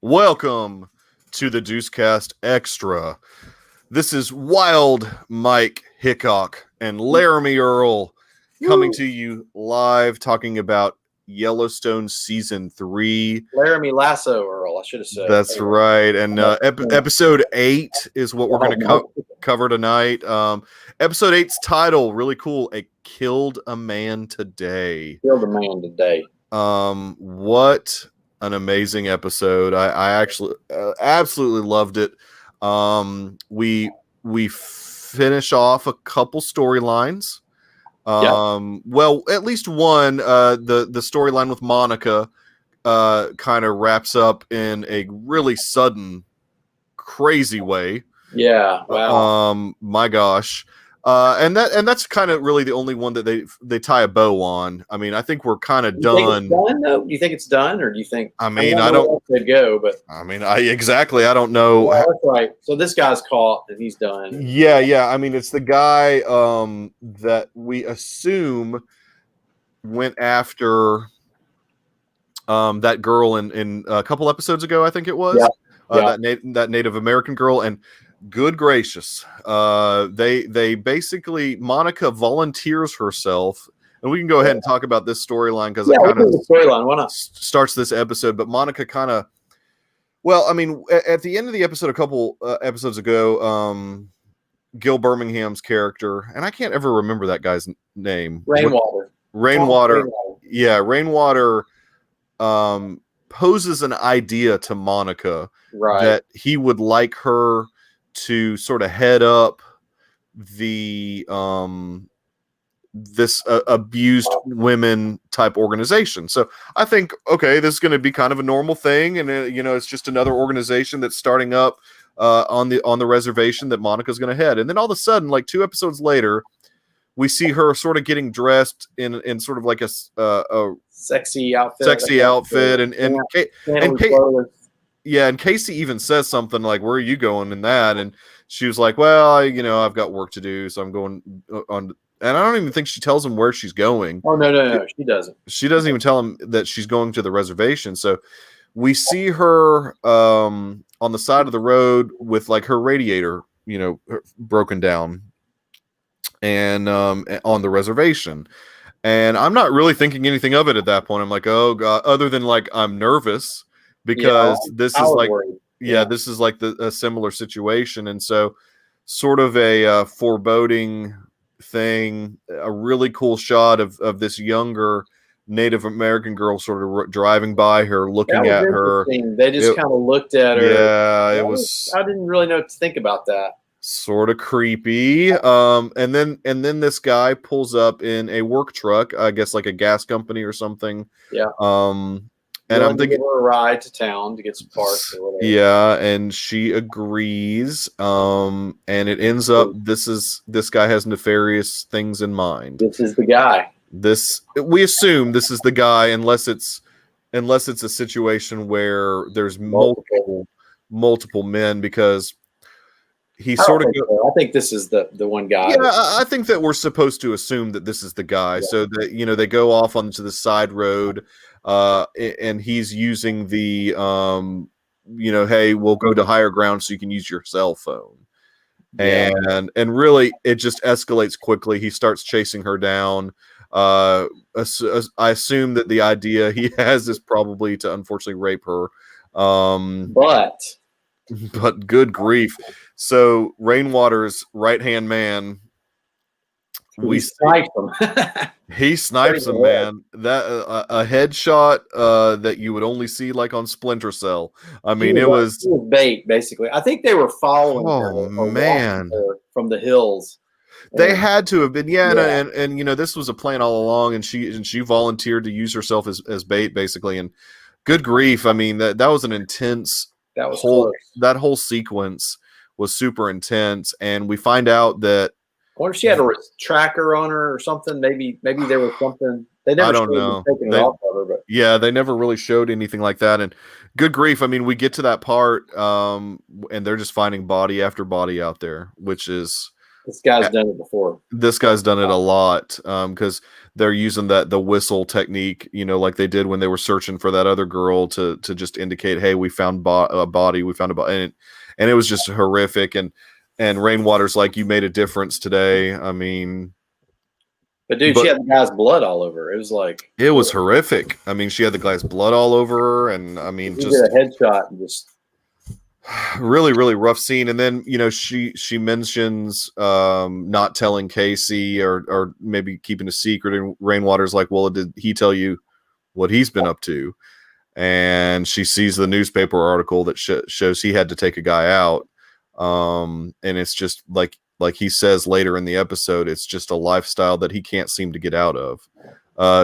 Welcome to the Deucecast Extra. This is Wild Mike Hickok and Laramie Earl coming to you live, talking about Yellowstone Season 3. Laramie Lasso Earl, I should have said. That's right. And episode 8 is what we're going to cover tonight. Episode 8's title, really cool. I Killed a Man Today. Killed a Man Today. What an amazing episode. I actually absolutely loved it. We finish off a couple storylines. Well, at least one, the storyline with Monica kind of wraps up in a really sudden, crazy way. Yeah. Wow. My gosh. And that's kind of really the only one that they tie a bow on. I mean, I think we're kind of done. Do you think it's done, or do you think? I mean, I don't. Could go, but I mean, I don't know. Well, that's right. So this guy's caught and he's done. Yeah. I mean, it's the guy that we assume went after that girl in a couple episodes ago. I think it was that Native American girl. And good gracious, they basically, Monica volunteers herself, and we can go ahead and talk about this storyline because it kind of storyline. Why not? Starts this episode. But Monica kind of, well, I mean, at the end of the episode, a couple episodes ago, Gil Birmingham's character, and I can't ever remember that guy's name. Rainwater. Yeah, Rainwater poses an idea to Monica that he would like her to sort of head up the this abused women type organization. So I think, okay, this is going to be kind of a normal thing, and it's just another organization that's starting up on the reservation that Monica's going to head. And then all of a sudden, like 2 episodes later, we see her sort of getting dressed in sort of like a sexy outfit, and Casey even says something like, "Where are you going in that?" And she was like, "Well, I've got work to do, so I'm going on." And I don't even think she tells him where she's going. Oh, no, she doesn't. She doesn't even tell him that she's going to the reservation. So we see her on the side of the road with like her radiator, broken down, and on the reservation. And I'm not really thinking anything of it at that point. I'm like, oh God, other than like I'm nervous. Because this is like, this is like a similar situation. And so sort of a foreboding thing, a really cool shot of this younger Native American girl sort of driving by her, looking at her. They just kind of looked at her. Yeah, I didn't really know what to think about that. Sort of creepy. And then this guy pulls up in a work truck, I guess like a gas company or something. Yeah. And I'm thinking, give her a ride to town to get some parts or whatever. Yeah, and she agrees. And it ends up this guy has nefarious things in mind. This is the guy. We assume this is the guy, unless it's a situation where there's multiple men, because he sort of. I think this is the one guy. Yeah, I think that we're supposed to assume that this is the guy, so that they go off onto the side road. And he's using the, hey, we'll go to higher ground so you can use your cell phone. Yeah. And really, it just escalates quickly. He starts chasing her down. I assume that the idea he has is probably to unfortunately rape her. But good grief. So Rainwater's right-hand man, we sniped him. He snipes him, man. That a headshot that you would only see like on Splinter Cell. I mean, it was bait, basically. I think they were following her from the hills. They had to have been, and this was a plan all along, and she volunteered to use herself as bait, basically. And good grief, I mean that was an intense. That whole sequence was super intense, and we find out that. I wonder if she had a tracker on her or something. Maybe there was something. They never. I don't know. Taking it off of her, but they never really showed anything like that. And good grief, I mean, we get to that part, and they're just finding body after body out there, which is this guy's done it before. This guy's done it a lot, because they're using the whistle technique, like they did when they were searching for that other girl to just indicate, hey, we found a body, we found a body, and it was just horrific. And Rainwater's like, you made a difference today. I mean, But dude, she had the guy's blood all over. It was like, it was horrific. I mean, she had the guy's blood all over her, and I mean, he just did a headshot and just really, really rough scene. And then she mentions not telling Casey or maybe keeping a secret, and Rainwater's like, well, did he tell you what he's been up to? And she sees the newspaper article that shows he had to take a guy out, and it's just like he says later in the episode, it's just a lifestyle that he can't seem to get out of,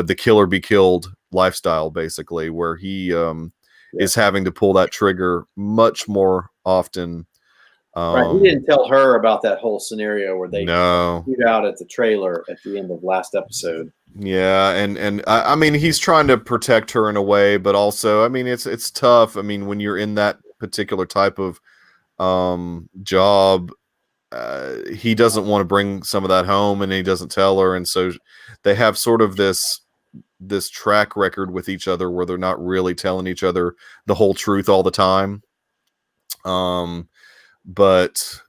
the kill or be killed lifestyle, basically, where he is having to pull that trigger much more often. Right. He didn't tell her about that whole scenario where they shoot out at the trailer at the end of last episode. Yeah, and I mean, he's trying to protect her in a way, but also, I mean, it's tough. I mean, when you're in that particular type of job, he doesn't want to bring some of that home, and he doesn't tell her, and so they have sort of this track record with each other where they're not really telling each other the whole truth all the time. But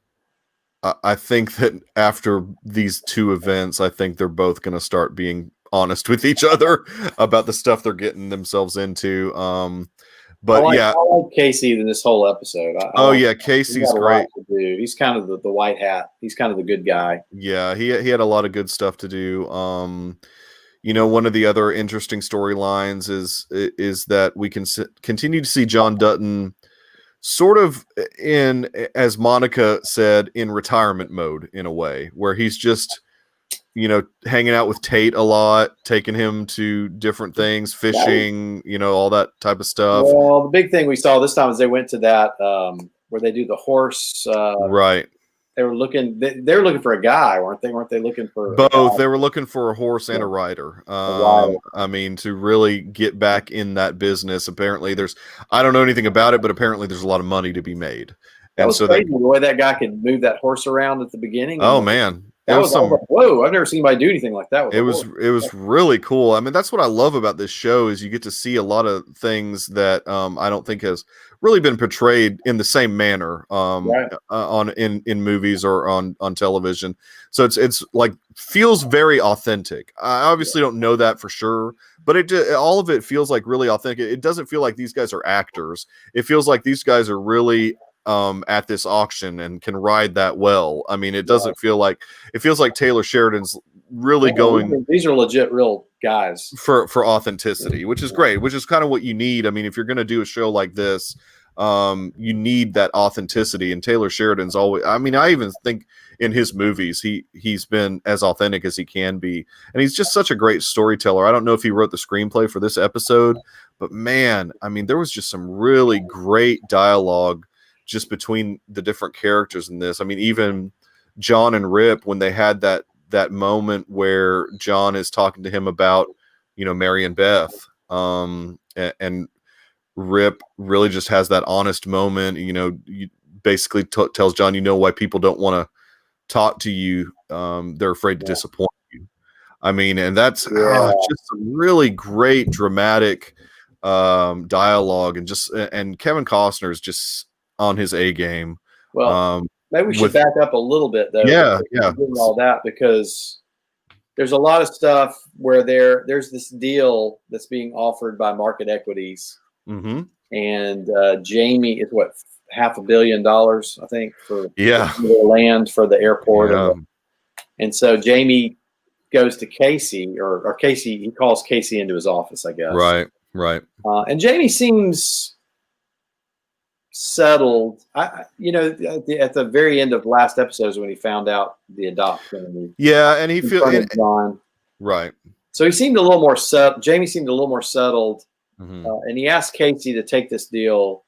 I think that after these two events, I think they're both going to start being honest with each other about the stuff they're getting themselves into. But I like Casey in this whole episode. Casey's great. He's kind of the white hat. He's kind of the good guy. Yeah, he had a lot of good stuff to do. One of the other interesting storylines is that we can continue to see John Dutton sort of in, as Monica said, in retirement mode in a way, where he's just, hanging out with Tate a lot, taking him to different things, fishing, all that type of stuff. Well, the big thing we saw this time is they went to that where they do the horse. Right. They were looking for a guy, weren't they? Weren't they looking for both? They were looking for a horse and a rider. I mean, to really get back in that business. Apparently I don't know anything about it, but apparently there's a lot of money to be made. That was crazy, the way that guy could move that horse around at the beginning. Oh man. That was whoa! I've never seen anybody do anything like that. It was really cool. I mean, that's what I love about this show, is you get to see a lot of things that I don't think has really been portrayed in the same manner in movies or on television. So it's like feels very authentic. I obviously don't know that for sure, but all of it feels like really authentic. It doesn't feel like these guys are actors. It feels like these guys are really at this auction and can ride that well. I mean, it doesn't feel like, it feels like Taylor Sheridan's really going. These are legit real guys for authenticity, which is great, which is kind of what you need. I mean, if you're going to do a show like this, you need that authenticity, and Taylor Sheridan's always, I mean, I even think in his movies, he's been as authentic as he can be. And he's just such a great storyteller. I don't know if he wrote the screenplay for this episode, but man, I mean, there was just some really great dialogue just between the different characters in this. I mean, even John and Rip, when they had that moment where John is talking to him about, Mary and Beth, and Rip really just has that honest moment, you basically tells John, why people don't want to talk to you. They're afraid to disappoint you. I mean, and that's just some really great dramatic dialogue, and Kevin Costner is just on his A game. Well, maybe we should back up a little bit though. Yeah. All that, because there's a lot of stuff where there's this deal that's being offered by Market Equities, and Jamie is what, $500 million, I think, for the land for the airport, and so Jamie goes to Casey, or Casey, he calls Casey into his office, I guess. Right. And Jamie seems settled. At the very end of last episodes when he found out the adoption. And he feels right. So he seemed a little more set. Jamie seemed a little more settled, and he asked Casey to take this deal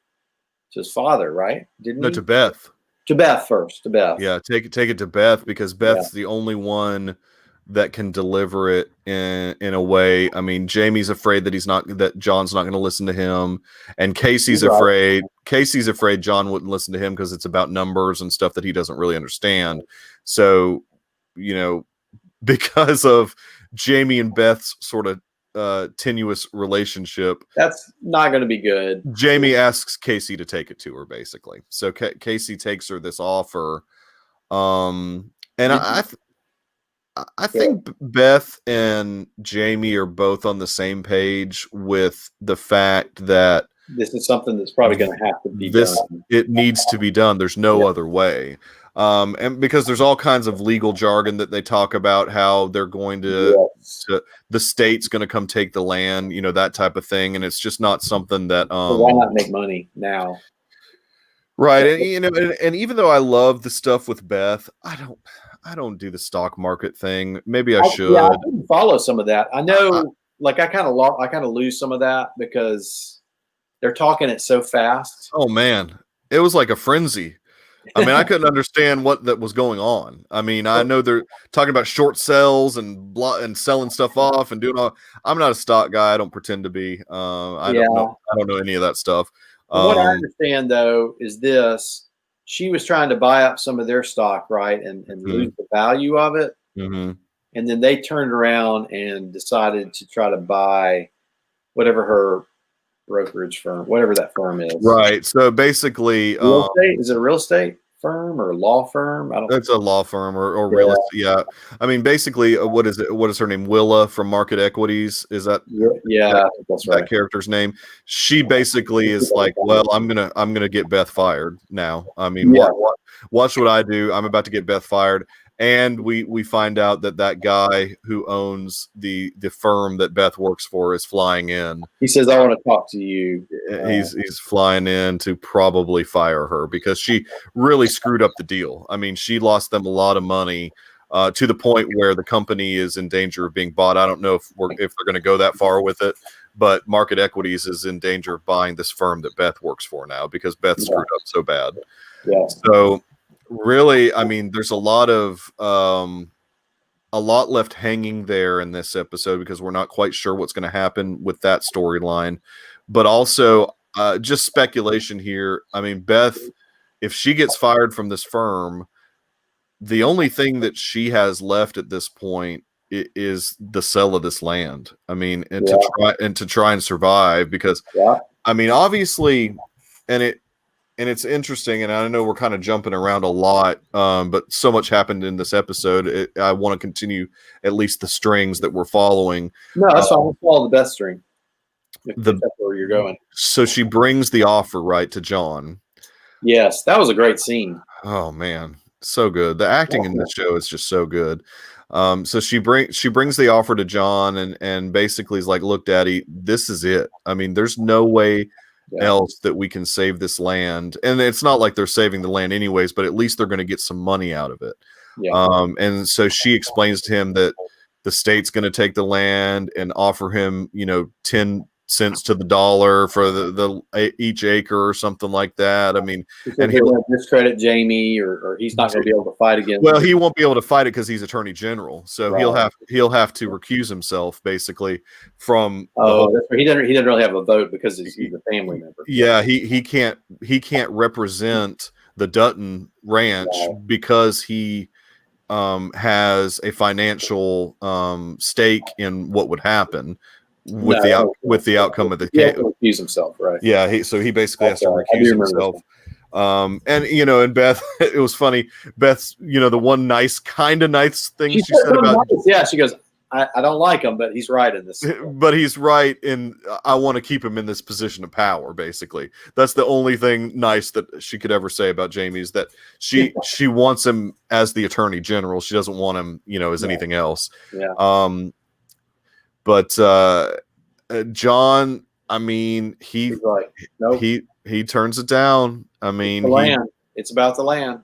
to his father, right? Didn't he? To Beth. To Beth first. To Beth. Yeah, take it to Beth, because Beth's the only one that can deliver it in a way. I mean, Jamie's afraid that John's not going to listen to him, and Casey's afraid John wouldn't listen to him because it's about numbers and stuff that he doesn't really understand. So, because of Jamie and Beth's sort of tenuous relationship. That's not going to be good. Jamie asks Casey to take it to her, basically. So Casey takes her this offer. And I think Beth and Jamie are both on the same page with the fact that this is something that's probably going to have to be done. It needs to be done. There's no other way. And because there's all kinds of legal jargon that they talk about, how they're going to the state's going to come take the land, you know, that type of thing. And it's just not something that why not make money now? Right. And you know, and even though I love the stuff with Beth, I don't do the stock market thing. Maybe I should. Yeah, I didn't follow some of that. I know, like I kind of lose some of that because they're talking it so fast. Oh man, it was like a frenzy. I mean, I couldn't understand what that was going on. I mean, I know they're talking about short sells and selling stuff off and doing all. I'm not a stock guy. I don't pretend to be. I don't know any of that stuff. What I understand though is this: she was trying to buy up some of their stock, right, and lose the value of it, and then they turned around and decided to try to buy whatever her brokerage firm, whatever that firm is. Right. So basically, real estate? Is it a real estate firm or law firm? I don't know. It's a law firm or real estate. Yeah. I mean, basically, what is it? What is her name? Willa from Market Equities. Is that? Yeah, that's right. That character's name. She basically is like, well, I'm gonna get Beth fired now. I mean, watch what I do. I'm about to get Beth fired. And we find out that guy who owns the firm that Beth works for is flying in. He says, "I want to talk to you." He's flying in to probably fire her because she really screwed up the deal. I mean, she lost them a lot of money to the point where the company is in danger of being bought. I don't know if they're going to go that far with it, but Market Equities is in danger of buying this firm that Beth works for now because Beth screwed up so bad. Yeah. So really, I mean, there's a lot left hanging there in this episode because we're not quite sure what's going to happen with that storyline, but also just speculation here. I mean, Beth, if she gets fired from this firm, the only thing that she has left at this point is the sale of this land. I mean, and to try and survive because I mean, obviously, and it's interesting, and I know we're kind of jumping around a lot, but so much happened in this episode. I want to continue at least the strings that we're following. No, that's fine. We'll follow the best string. If that's where you're going. So she brings the offer right to John. Yes, that was a great scene. Oh man, so good. The acting in this show is just so good. So she brings the offer to John, and basically is like, "Look, Daddy, this is it. I mean, there's no way else that we can save this land, and it's not like they're saving the land anyways, but at least they're going to get some money out of it." And so she explains to him that the state's going to take the land and offer him 10 cents to the dollar for the each acre or something like that. I mean, and he'll discredit Jamie, or he's not going to be able to fight against. Well, he won't be able to fight it because he's Attorney General, so he'll have to recuse himself basically from. That's right. He doesn't really have a vote because he's a family member. Yeah, he can't represent the Dutton Ranch because he has a financial stake in what would happen with the outcome of the case. He recuse himself, right? Yeah, he basically has to recuse himself. And and Beth, it was funny. Beth's the one nice thing she said about she goes, I don't like him, but he's right in this. But he's right in I want to keep him in this position of power. Basically, that's the only thing nice that she could ever say about Jamie is that she wants him as the Attorney General. She doesn't want him as anything else. Yeah. But John, I mean, he's like, nope. he turns it down. I mean, the land. It's about the land.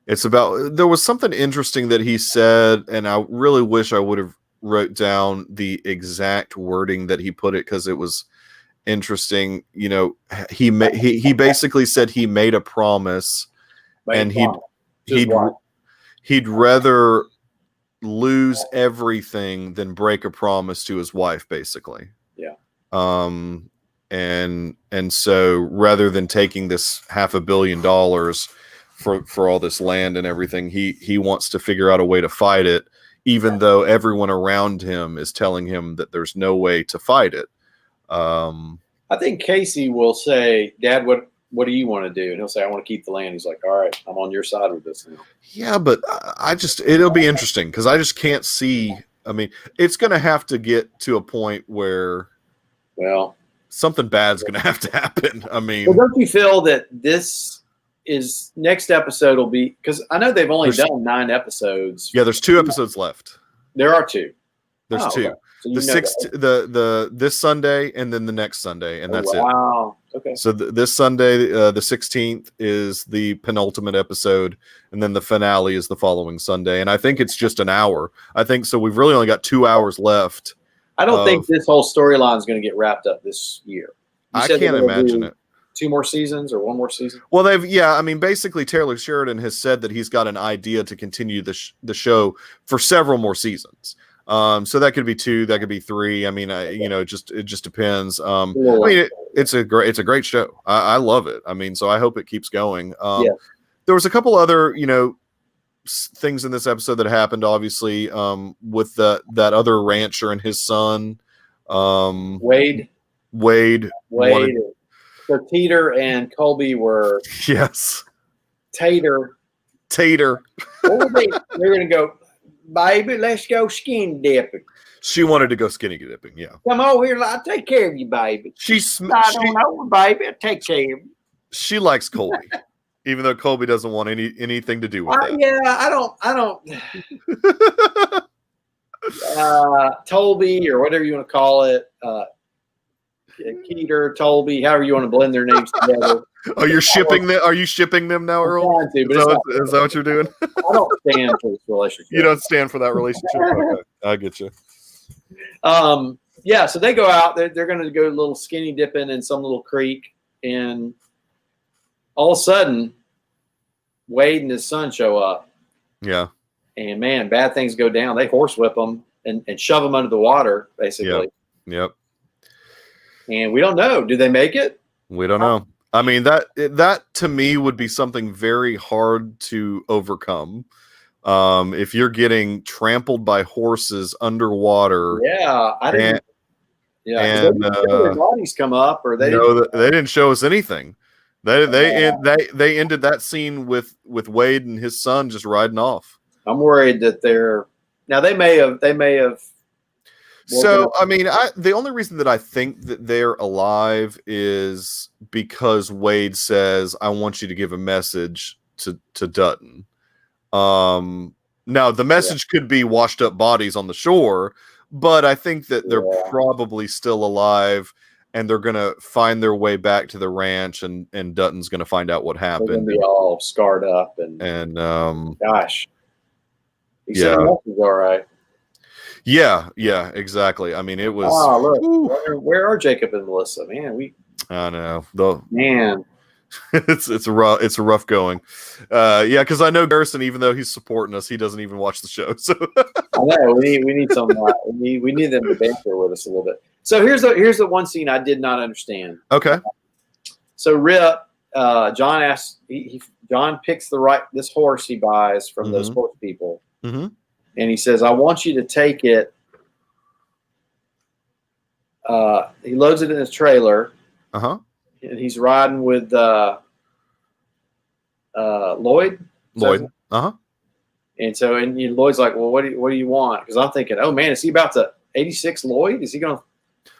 It's about. There was something interesting that he said, and I really wish I would have wrote down the exact wording that he put it because it was interesting. He basically said he made a promise, and he'd rather lose everything than break a promise to his wife, basically. Yeah. And so rather than taking this $500 million for all this land and everything, he wants to figure out a way to fight it, even though everyone around him is telling him that there's no way to fight it. I think Casey will say, Dad, what do you want to do? And he'll say, I want to keep the land. He's like, all right, I'm on your side with this now. Yeah, but it'll be interesting because I just can't see. I mean, it's going to have to get to a point where, well, something bad's going to have to happen. I mean, well, don't you feel that this is next episode will be, because I know they've only done 9 episodes. Yeah, there's 2 episodes left. There are 2. There's 2. Okay. So the 6th, this Sunday, and then the next Sunday, and that's it. Wow. Okay. So this Sunday, the 16th, is the penultimate episode, and then the finale is the following Sunday. And I think it's just an hour. I think so. We've really only got 2 hours left. I don't think this whole storyline is going to get wrapped up this year. I can't imagine it. 2 more seasons or 1 more season? Well, I mean, basically, Taylor Sheridan has said that he's got an idea to continue the show for several more seasons. So that could be 2, that could be 3. I mean, it just depends. I mean, it's a great show. I love it. I mean, so I hope it keeps going. There was a couple other, things in this episode that happened, obviously, with that other rancher and his son, Wade. So Teeter and Colby were Tater. What were they? They're going to go, baby, let's go skinny dipping. She wanted to go skinny dipping. Yeah. Come over here. I'll take care of you, baby. I don't know, baby. I'll take care of you. She likes Colby, even though Colby doesn't want anything to do with that. Yeah, I don't. Tolby or whatever you want to call it. Keeter, Tolby, however you want to blend their names together. Oh, you're shipping them? Are you shipping them now, Earl? Is that what you're doing? I don't stand for this relationship. You don't stand for that relationship? Okay, I get you. Yeah, so they go out. They're going to go a little skinny dipping in some little creek. And all of a sudden, Wade and his son show up. Yeah. And, man, bad things go down. They horsewhip them and shove them under the water, basically. Yep. And we don't know. Do they make it? We don't know. I mean, that to me would be something very hard to overcome. If you're getting trampled by horses underwater. Yeah, I didn't. And their bodies come up, or they didn't show us anything. They ended that scene with Wade and his son just riding off. I'm worried that they may have. So, I mean, the only reason that I think that they're alive is because Wade says, I want you to give a message to Dutton. Now, the message could be washed up bodies on the shore, but I think that they're probably still alive, and they're going to find their way back to the ranch, and Dutton's going to find out what happened. They're going to be all scarred up. And gosh. He said the message all right. Yeah, exactly. I mean, it was. Oh, look, where are Jacob and Melissa? Man, I know. Man, it's a rough going. Because I know Garrison, even though he's supporting us, he doesn't even watch the show. So I know we need some. we need them to banter with us a little bit. So here's the one scene I did not understand. Okay. So Rip, John asks. John picks this horse he buys from those horse people. Mm-hmm. And he says, I want you to take it. He loads it in his trailer. Uh-huh. And he's riding with Lloyd. Uh-huh. And so Lloyd's like, well, what do you want? Because I'm thinking, oh, man, is he about to 86 Lloyd? Is he going to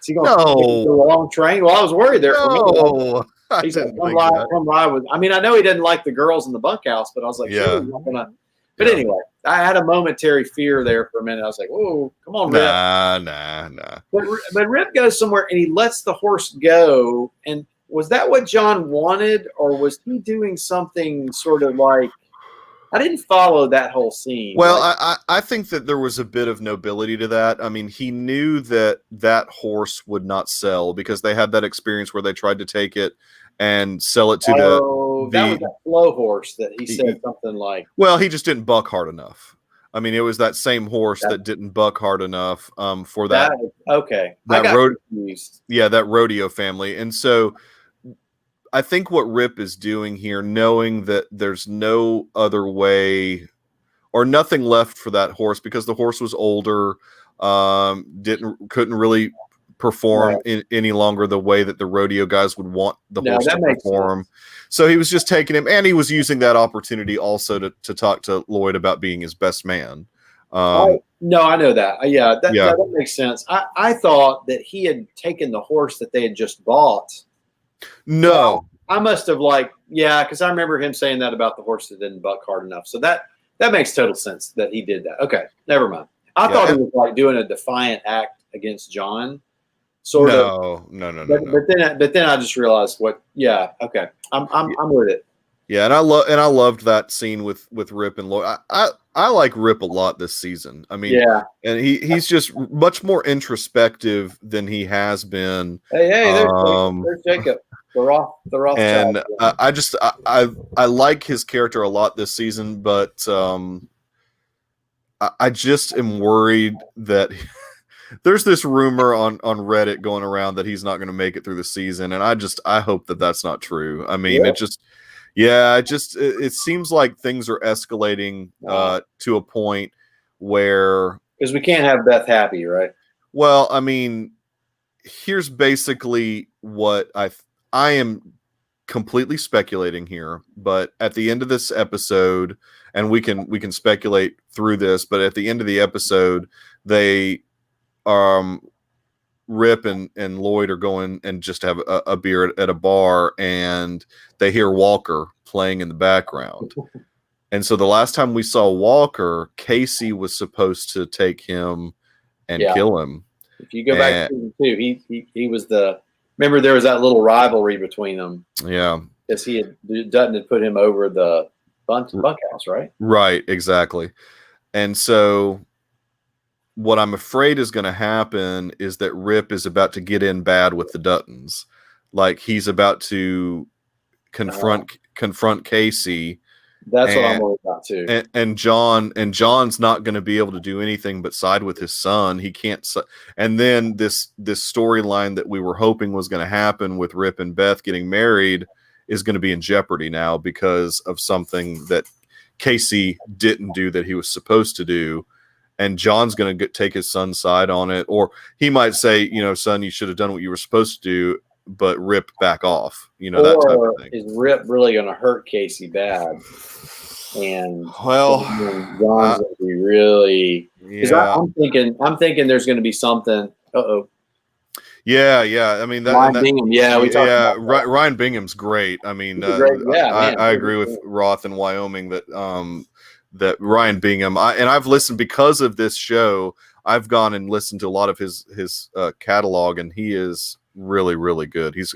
take the long train? Well, I was worried there. No. He's like, come ride with. I mean, I know he didn't like the girls in the bunkhouse, but I was like, sure, he's not gonna. But anyway, I had a momentary fear there for a minute. I was like, "Whoa, come on, Rip!" Nah. But Rip goes somewhere and he lets the horse go. And was that what John wanted, or was he doing something sort of like? I didn't follow that whole scene. Well, I think that there was a bit of nobility to that. I mean, he knew that horse would not sell because they had that experience where they tried to take it and sell it to that was that Flow horse that he said something like. Well, he just didn't buck hard enough. I mean, it was that same horse that didn't buck hard enough for that. Okay. That that rodeo family. And so I think what Rip is doing here, knowing that there's no other way nothing left for that horse because the horse was older, couldn't really perform any longer the way that the rodeo guys would want the horse to perform. So he was just taking him, and he was using that opportunity also to talk to Lloyd about being his best man. No, I know that. That makes sense. I thought that he had taken the horse that they had just bought. No. Well, I must have because I remember him saying that about the horse that didn't buck hard enough. So that makes total sense that he did that. Okay, never mind. I thought he was like doing a defiant act against John. Sort of. No. But then I just realized what. Yeah. Okay. I'm with it. Yeah, and I loved that scene with Rip and Lloyd. I like Rip a lot this season. I mean, and he's just much more introspective than he has been. Hey, there's Jacob. The Roth. And I like his character a lot this season, but I just am worried that there's this rumor on Reddit going around that he's not going to make it through the season, and I hope that that's not true. I mean, it seems like things are escalating to a point where, because we can't have Beth happy, right? Well, I mean, here's basically what I am completely speculating here, but at the end of this episode, and we can speculate through this, but at the end of the episode, they Rip and Lloyd are going and just have a beer at a bar, and they hear Walker playing in the background. And so the last time we saw Walker, Casey was supposed to take him and kill him. If you go back to season 2, he was remember there was that little rivalry between them. Yeah. Because Dutton had put him over the bunkhouse, right? Right, exactly. And so what I'm afraid is going to happen is that Rip is about to get in bad with the Duttons. Like he's about to confront Casey. That's what I'm worried about too. And John's not going to be able to do anything but side with his son. He can't. And then this storyline that we were hoping was going to happen with Rip and Beth getting married is going to be in jeopardy now because of something that Casey didn't do that he was supposed to do. And John's going to take his son's side on it, or he might say, son, you should have done what you were supposed to do, but Rip back off, that type of thing. Is Rip really going to hurt Casey bad? And John's going to be really. I'm thinking there's going to be something. Yeah. I mean, Ryan Bingham. Yeah, we talked about that. Ryan Bingham's great. I mean, I agree with Roth in Wyoming that Ryan Bingham. I've listened because of this show. I've gone and listened to a lot of his catalog, and he is really, really good. He's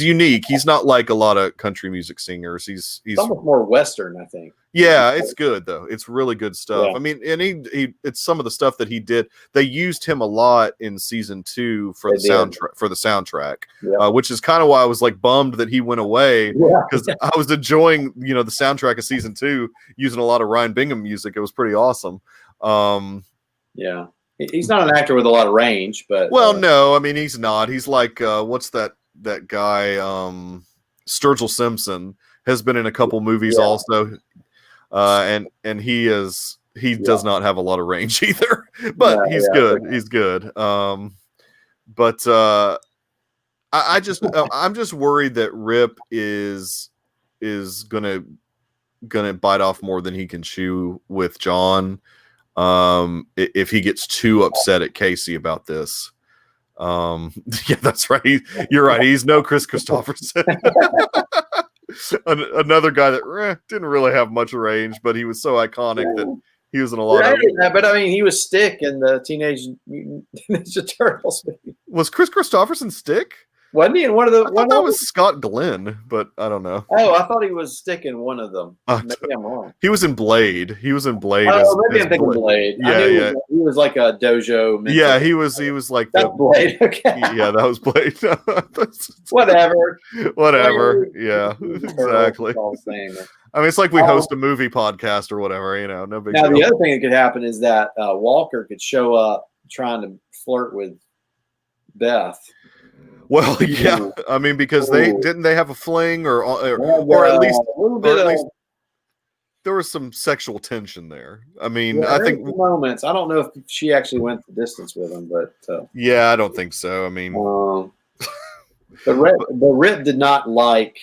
unique. He's not like a lot of country music singers. He's almost more Western, I think. Yeah, it's good though. It's really good stuff. Yeah. I mean, and it's some of the stuff that he did. They used him a lot in season 2 for the soundtrack, which is kind of why I was like bummed that he went away because I was enjoying the soundtrack of season 2 using a lot of Ryan Bingham music. It was pretty awesome. Yeah. He's not an actor with a lot of range, but no, I mean he's not. He's like what's that guy? Sturgill Simpson has been in a couple movies also, and he does not have a lot of range either. But he's good. Okay. He's good. But I'm just worried that Rip is gonna bite off more than he can chew with John. If he gets too upset at Casey about this. Yeah, that's right. You're right. He's no Chris Christopherson. Another guy that didn't really have much range, but he was so iconic that he was in a lot of. But I mean, he was Stick in the Teenage Mutant Ninja Turtles. Was Chris Christopherson Stick? Wasn't he in one of the? I thought that was Scott Glenn, but I don't know. Oh, I thought he was Stick in one of them. Maybe I'm wrong. He was in Blade. Oh, maybe I'm thinking Blade. Yeah. He was like a dojo. Yeah, he was like that's Blade. Okay. Yeah, that was Blade. Whatever. Yeah, exactly. I mean, it's like we host a movie podcast or whatever. No big deal. Now, the other thing that could happen is that Walker could show up trying to flirt with Beth. Well, yeah, I mean, because they have a fling or at least there was some sexual tension there. I mean, Yeah, I there think were some moments. I don't know if she actually went the distance with him, but yeah, I don't think so. I mean, but Rip did not like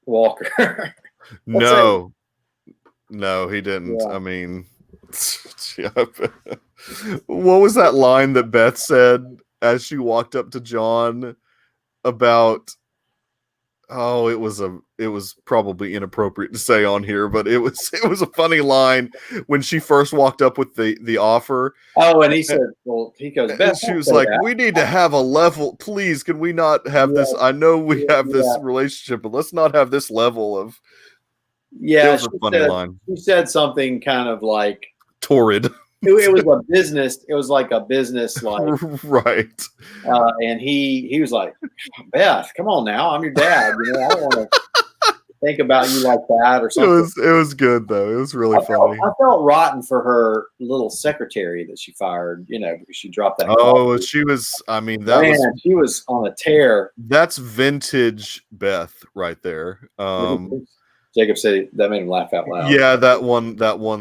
Walker. no, he didn't. Yeah. I mean, what was that line that Beth said as she walked up to John about? Oh, it was probably inappropriate to say on here, but it was a funny line when she first walked up with the offer. Oh, and he said, "Well," he goes, "Beth, And she was like, "We need to have a level. Please, can we not have this? I know we have this relationship, but let's not have this level of." Yeah, it was a funny line. She said something kind of like torrid. It was a business. It was like a business, like right. And he was like, "Beth, come on now, I'm your dad. You know, I don't want to think about you like that or something." It was good though. It was really funny. I felt rotten for her little secretary that she fired. You know, because she dropped that. Oh, she was. I mean, she was on a tear. That's vintage Beth right there. Jacob said that made him laugh out loud. Yeah, that one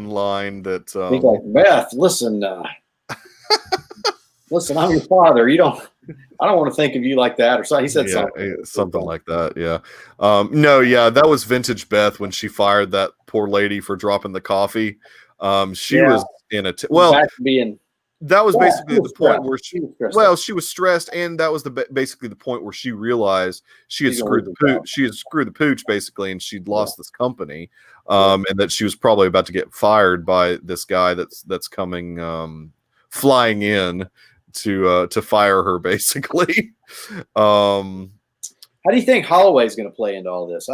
line that he's like, "Beth, listen, listen, I'm your father. I don't want to think of you like that," or something. He said something like that. Yeah. No, yeah, that was vintage Beth when she fired that poor lady for dropping the coffee. She was in that was basically the point where she was stressed, and that was basically the point where she realized she had screwed the pooch basically, and she'd lost this company, and that she was probably about to get fired by this guy that's coming flying in to fire her basically. How do you think Holloway's going to play into all this?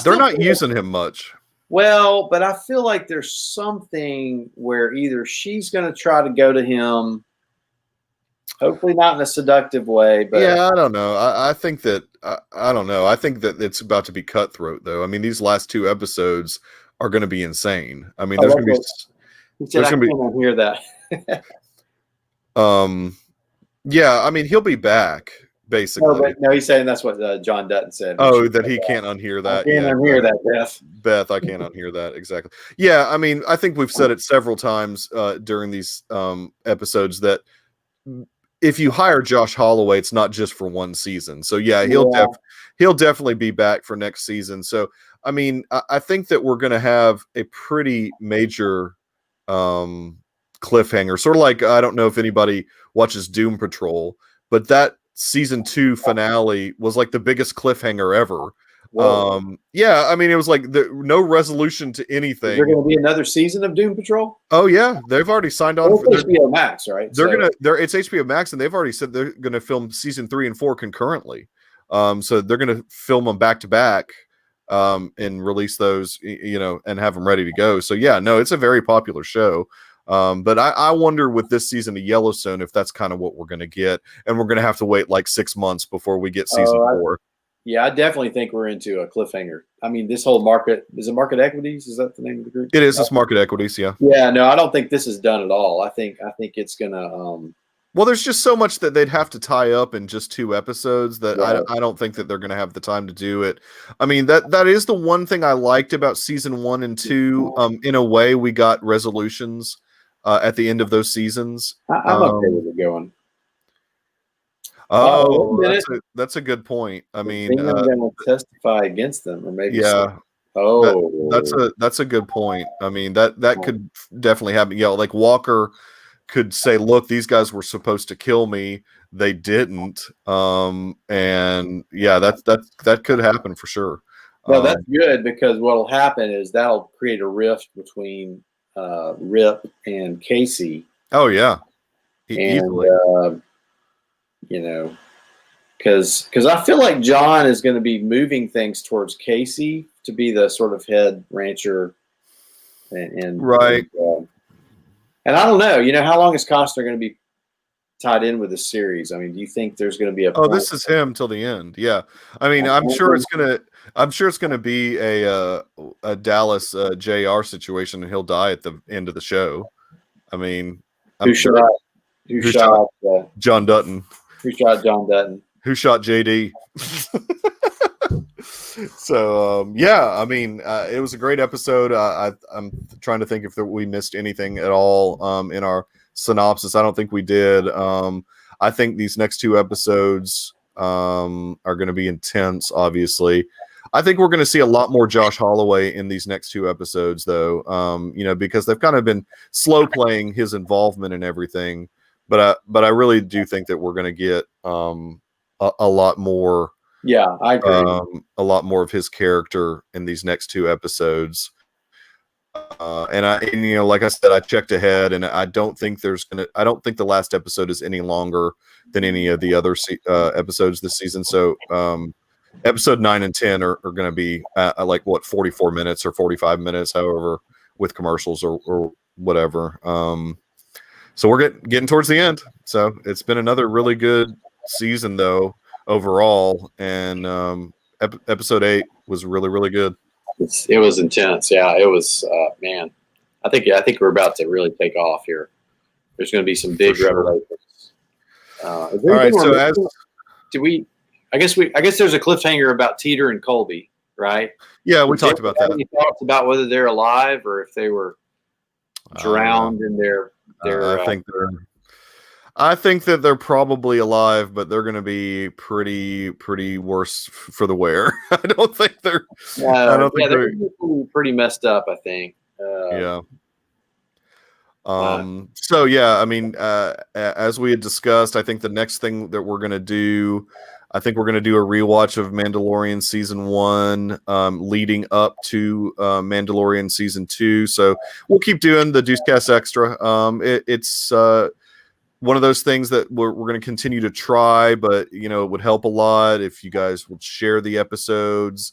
They're not using him much. Well, but I feel like there's something where either she's going to try to go to him, hopefully not in a seductive way. But yeah, I don't know. I think that I don't know. I think that it's about to be cutthroat, though. I mean, these last 2 episodes are going to be insane. I mean, there's going to be. I can't hear that. Yeah, I mean, he'll be back. Basically, no, he's saying that's what John Dutton said. Oh, that he can't unhear that. I can't unhear that, Beth. I can't unhear that. Exactly. Yeah, I mean, I think we've said it several times during these episodes that if you hire Josh Holloway, it's not just for one season. So yeah, he'll definitely be back for next season. So I mean, I think that we're going to have a pretty major cliffhanger. Sort of like, I don't know if anybody watches Doom Patrol, but that season 2 finale was like the biggest cliffhanger ever. Yeah, I mean, it was like no resolution to anything. Is there going to be another season of Doom Patrol? Oh yeah, they've already signed on for HBO Max, right? It's HBO Max, and they've already said they're gonna film season 3 and 4 concurrently. So they're gonna film them back to back, and release those, and have them ready to go. So yeah, no, it's a very popular show. But I wonder with this season of Yellowstone if that's kind of what we're going to get, and we're going to have to wait like 6 months before we get season 4. Yeah, I definitely think we're into a cliffhanger. I mean, this whole market, is it Market Equities? Is that the name of the group? It is. It's Market Equities. Yeah. Yeah. No, I don't think this is done at all. I think it's gonna. Well, there's just so much that they'd have to tie up in just 2 episodes that I don't think that they're going to have the time to do it. I mean, that is the one thing I liked about season 1 and 2. In a way, we got resolutions at the end of those seasons. I'm okay with it going. Oh, that's a good point. I mean, I'm going to testify against them, or maybe. Yeah. That's a good point. I mean, that could definitely happen. Yeah, like Walker could say, "Look, these guys were supposed to kill me. They didn't." And yeah, that could happen for sure. Well, that's good, because what'll happen is that'll create a rift between Rip and Casey. Oh yeah, easily. Because I feel like John is going to be moving things towards Casey to be the sort of head rancher, and right. And I don't know. How long is Costner going to be tied in with this series? I mean, do you think there's going to be a? Oh, this is him till the end. Yeah, I mean, I'm sure it's gonna be a Dallas JR situation, and he'll die at the end of the show. I mean, who shot John Dutton? Who shot John Dutton? Who shot JD? So yeah, I mean, it was a great episode. I'm trying to think if we missed anything at all in our synopsis. I don't think we did. I think these next two episodes are going to be intense. Obviously, I think we're going to see a lot more Josh Holloway in these next two episodes, though. Because they've kind of been slow playing his involvement in everything. But I really do think that we're going to get a lot more. Yeah, I agree. A lot more of his character in these next two episodes. And like I said, I checked ahead, and I don't think the last episode is any longer than any of the other episodes this season. So episode 9 and 10 are going to be 44 minutes or 45 minutes, however, with commercials or whatever. So we're getting towards the end. So it's been another really good season, though, overall, and episode 8 was really, really good. It was intense. Yeah, it was. Man, I think we're about to really take off here. There's going to be some big revelations. All right. So I guess there's a cliffhanger about Teeter and Colby, right? Yeah, we talked about that. Any thoughts about whether they're alive or if they were drowned in their I think that they're probably alive, but they're going to be pretty worse for the wear. I don't think they're. They're pretty messed up, I think. Yeah. So yeah, I mean, as we had discussed, I think the next thing that we're going to do, a rewatch of Mandalorian season 1, leading up to Mandalorian season 2. So we'll keep doing the Deucecast Extra. It's one of those things that we're going to continue to try, but it would help a lot if you guys would share the episodes,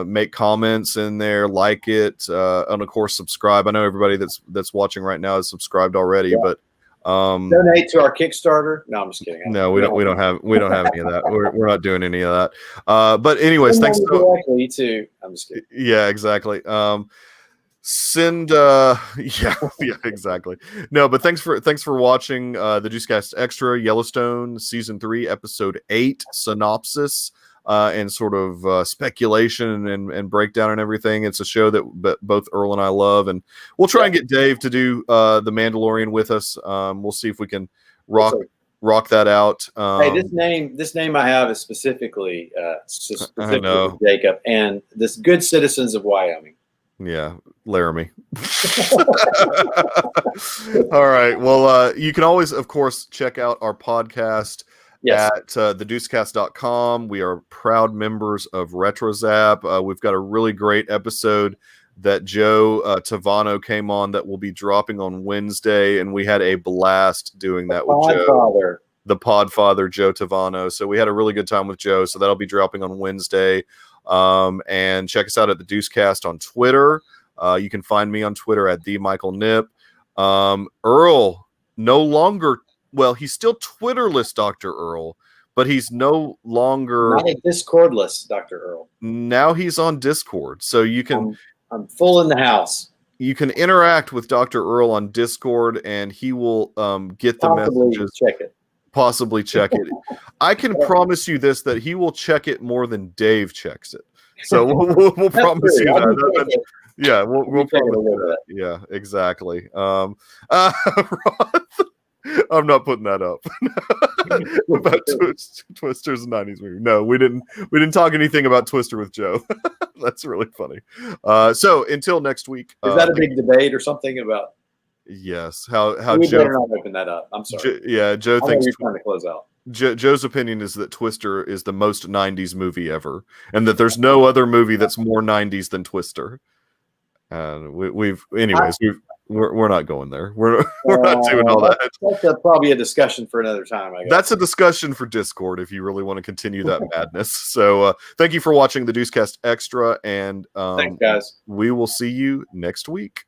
make comments in there, like it, and of course subscribe. I know everybody that's watching right now is subscribed already, but donate to our Kickstarter. No, I'm just kidding. No, we don't have any of that. We're not doing any of that. But anyways, thanks directly to. I'm just kidding. Yeah, exactly. Exactly. No, but thanks for watching the Deucecast Extra Yellowstone season 3 episode 8 synopsis and sort of speculation and breakdown and everything. It's a show that both Earl and I love, and we'll try and get Dave to do the Mandalorian with us. We'll see if we can rock that out. Hey, this name I have is specifically Jacob and this Good Citizens of Wyoming. Yeah, Laramie. All right. Well, you can always, of course, check out our podcast at thedeucecast.com. We are proud members of RetroZap. We've got a really great episode that Joe Tavano came on that will be dropping on Wednesday, and we had a blast doing that with Joe. The Podfather, Joe Tavano. So we had a really good time with Joe. So that'll be dropping on Wednesday. And check us out at the Deucecast on Twitter. You can find me on Twitter at @TheMichaelNip. Earl no longer, he's still Twitterless Dr. Earl, but he's no longer not a Discordless Dr. Earl. Now he's on Discord, so you can. I'm full in the house. You can interact with Dr. Earl on Discord, and he will get the messages. Possibly check it. I can promise you this, that he will check it more than Dave checks it. So we'll promise you that. Yeah, we'll promise that. Yeah, exactly. Roth, I'm not putting that up. About Twister's 90s movie. No, we didn't talk anything about Twister with Joe. That's really funny. So until next week. Is that a big debate or something about? Yes, how we Joe? Better not open that up. I'm sorry. Joe thinks you're trying to close out. Joe's opinion is that Twister is the most 90s movie ever, and that there's no other movie that's more 90s than Twister. And we're not going there. We're not doing all that. That's probably a discussion for another time. I guess that's a discussion for Discord if you really want to continue that madness. So thank you for watching the Deucecast Extra, and thanks, guys. We will see you next week.